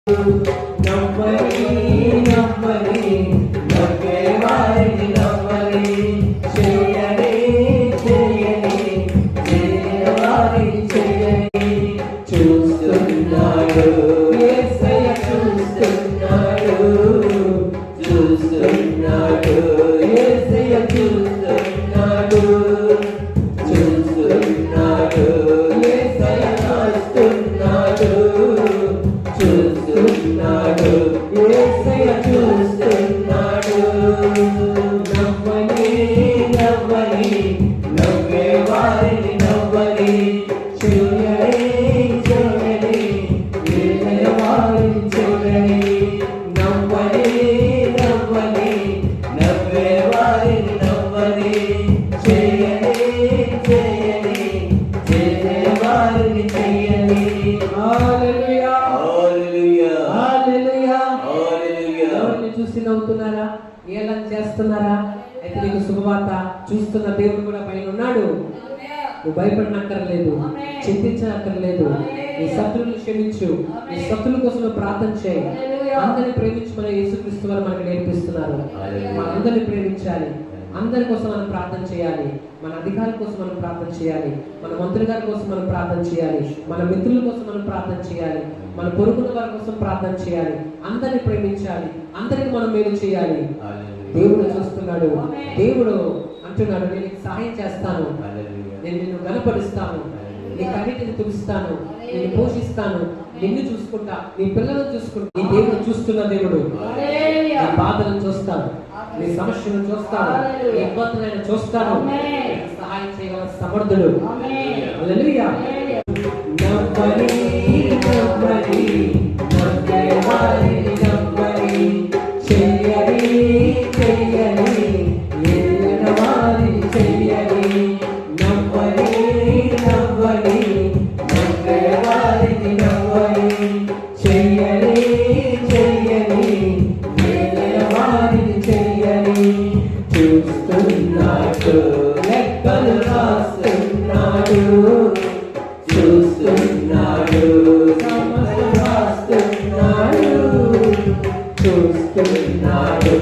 నమ్మని నమ్మని నమ్మే వారిని నమ్మని చేయని చేయని చేయవారిని చేయని చూస్తున్నాడు యేసయ్య చూస్తున్నాడు చూస్తున్నాడు యేసయ్య చూస్తున్నాడు చూస్తున్నాడు యేసయ్య చూస్తున్నాడు చూస్తున్నాడు యేసయ్య చూస్తున్నాడు నవ్వని నవ్వని నవ్వే వారిని నవ్వని చేయని చేయని యేసయ్య వారిని చేయని నవ్వని నవ్వని నవ్వే వారిని నవ్వని చేయని చేయని యేసయ్య వారిని చేయని హల్లెలూయా చూసి నవ్వుతున్నారా, ఏలం చేస్తున్నారా? అయితే నీకు శుభవార్త, చూస్తున్న దేవుడు కూడా పైన ఉన్నాడు. నువ్వు భయపడనక్కర్లేదు, చింతించనక్కర్లేదు. నీ శత్రువులు క్షమించు, నీ శత్రువుల కోసం నువ్వు ప్రార్థన చేయి. అందరిని ప్రేమించమని యేసుక్రీస్తు వారు మనకు నేర్పిస్తున్నారు. మనందరిని ప్రేమించాలి, అందరి కోసం మనం ప్రార్థన చేయాలి, మన అధికారుల కోసం మనం ప్రార్థన చేయాలి, మన మంత్రి గారి కోసం మనం ప్రార్థన చేయాలి, మన మిత్రుల కోసం మనం ప్రార్థన చేయాలి, మన పొరుగుల వారి కోసం ప్రార్థన చేయాలి, అందరిని ప్రేమించాలి, అందరికి మనం మేలు చేయాలి. దేవుడు చూస్తున్నాడు. దేవుడు అంటున్నాడు, నేను నీకు సహాయం చేస్తాను, నేను నిన్ను గణపరుస్తాను, నీ కన్నిటిని తులుస్తాను, నిన్ను పోషిస్తాను, నిన్ను చూసుకుంటా, నీ పిల్లలను చూసుకుంటా. నీ దేవుడు చూస్తున్న దేవుడు. నీ బాధలను చూస్తాను, నీ సమస్యలను చూస్తాను, నీ ఇబ్బందులను చూస్తాను, సహాయం చేయగల సమర్థుడు. హల్లెలూయా. నవ్వని నవ్వని నవ్వే వారిని నవ్వని చేయని చేయని ఏలిన వారిని చేయని నవ్వని నవ్వని నవ్వే వారిని నవ్వని చేయని చేయని ఏలిన వారిని చేయని చూస్తున్నాడు, లెక్కలు రాస్తున్నాడు, చూస్తున్నాడు, సమస్త రాస్తున్నాడు, చూస్తున్నాడు.